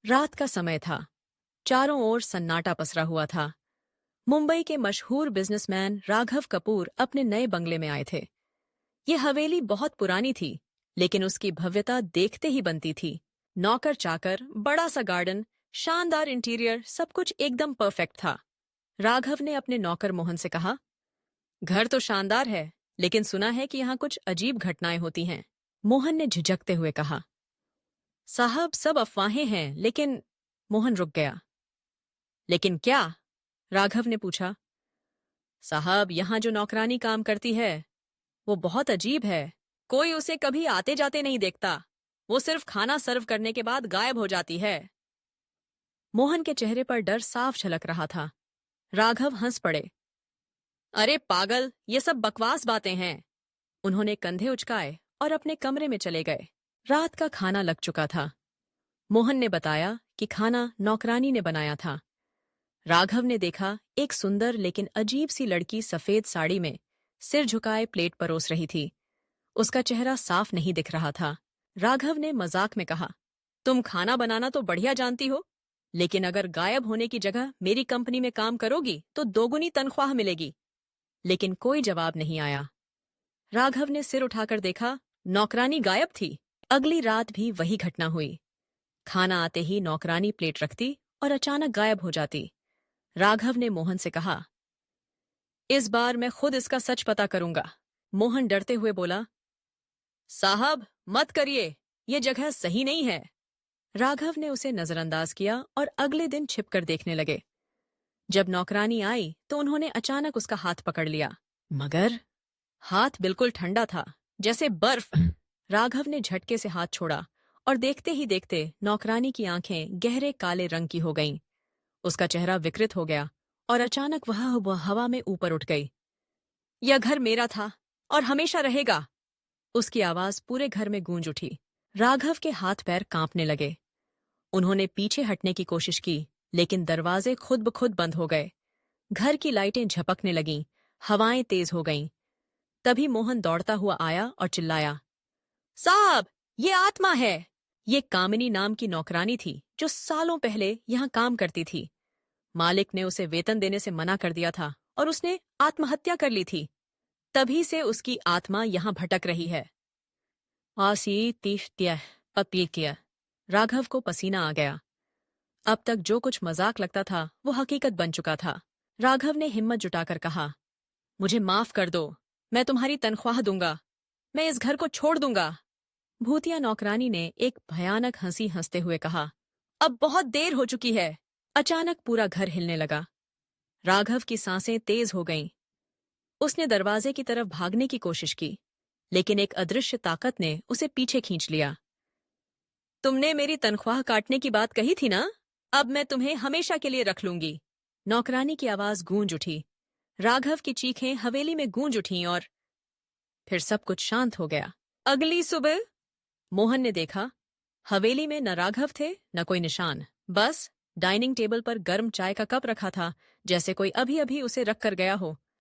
रात का समय था। चारों ओर सन्नाटा पसरा हुआ था। मुंबई के मशहूर बिजनेसमैन राघव कपूर अपने नए बंगले में आए थे। ये हवेली बहुत पुरानी थी, लेकिन उसकी भव्यता देखते ही बनती थी। नौकर चाकर, बड़ा सा गार्डन, शानदार इंटीरियर, सब कुछ एकदम परफेक्ट था। राघव ने अपने नौकर मोहन से कहा, घर तो शानदार है, लेकिन सुना है कि यहाँ कुछ अजीब घटनाएं होती हैं। मोहन ने झिझकते हुए कहा, साहब सब अफवाहें हैं, लेकिन। मोहन रुक गया। लेकिन क्या? राघव ने पूछा। साहब, यहाँ जो नौकरानी काम करती है वो बहुत अजीब है। कोई उसे कभी आते जाते नहीं देखता। वो सिर्फ खाना सर्व करने के बाद गायब हो जाती है। मोहन के चेहरे पर डर साफ झलक रहा था। राघव हंस पड़े। अरे पागल, ये सब बकवास बातें हैं। उन्होंने कंधे उचकाए और अपने कमरे में चले गए। रात का खाना लग चुका था। मोहन ने बताया कि खाना नौकरानी ने बनाया था। राघव ने देखा, एक सुंदर लेकिन अजीब सी लड़की सफेद साड़ी में सिर झुकाए प्लेट परोस रही थी। उसका चेहरा साफ नहीं दिख रहा था। राघव ने मजाक में कहा, तुम खाना बनाना तो बढ़िया जानती हो, लेकिन अगर गायब होने की जगह मेरी कंपनी में काम करोगी तो दोगुनी तनख्वाह मिलेगी। लेकिन कोई जवाब नहीं आया। राघव ने सिर उठाकर देखा, नौकरानी गायब थी। अगली रात भी वही घटना हुई। खाना आते ही नौकरानी प्लेट रखती और अचानक गायब हो जाती। राघव ने मोहन से कहा, इस बार मैं खुद इसका सच पता करूंगा। मोहन डरते हुए बोला, साहब मत करिए, ये जगह सही नहीं है। राघव ने उसे नजरअंदाज किया और अगले दिन छिपकर देखने लगे। जब नौकरानी आई तो उन्होंने अचानक उसका हाथ पकड़ लिया, मगर हाथ बिल्कुल ठंडा था, जैसे बर्फ। राघव ने झटके से हाथ छोड़ा और देखते ही देखते नौकरानी की आंखें गहरे काले रंग की हो गईं। उसका चेहरा विकृत हो गया और अचानक वह हवा में ऊपर उठ गई। यह घर मेरा था और हमेशा रहेगा। उसकी आवाज पूरे घर में गूंज उठी। राघव के हाथ पैर कांपने लगे। उन्होंने पीछे हटने की कोशिश की, लेकिन दरवाजे खुद ब खुद बंद हो गए। घर की लाइटें झपकने लगीं, हवाएं तेज हो गईं। तभी मोहन दौड़ता हुआ आया और चिल्लाया, साहब, ये आत्मा है। ये कामिनी नाम की नौकरानी थी जो सालों पहले यहाँ काम करती थी। मालिक ने उसे वेतन देने से मना कर दिया था और उसने आत्महत्या कर ली थी। तभी से उसकी आत्मा यहाँ भटक रही है। आसी तीश्त्य पपीत्य। राघव को पसीना आ गया। अब तक जो कुछ मजाक लगता था वो हकीकत बन चुका था। राघव ने हिम्मत जुटाकर कहा, मुझे माफ कर दो, मैं तुम्हारी तनख्वाह दूंगा, मैं इस घर को छोड़ दूंगा। भूतिया नौकरानी ने एक भयानक हंसी हंसते हुए कहा, अब बहुत देर हो चुकी है। अचानक पूरा घर हिलने लगा। राघव की सांसें तेज हो गईं। उसने दरवाजे की तरफ भागने की कोशिश की, लेकिन एक अदृश्य ताकत ने उसे पीछे खींच लिया। तुमने मेरी तनख्वाह काटने की बात कही थी ना? अब मैं तुम्हें हमेशा के लिए रख लूंगी। नौकरानी की आवाज गूंज उठी। राघव की चीखें हवेली में गूंज उठीं और फिर सब कुछ शांत हो गया। अगली सुबह मोहन ने देखा, हवेली में न राघव थे न कोई निशान। बस डाइनिंग टेबल पर गर्म चाय का कप रखा था, जैसे कोई अभी अभी उसे रख कर गया हो।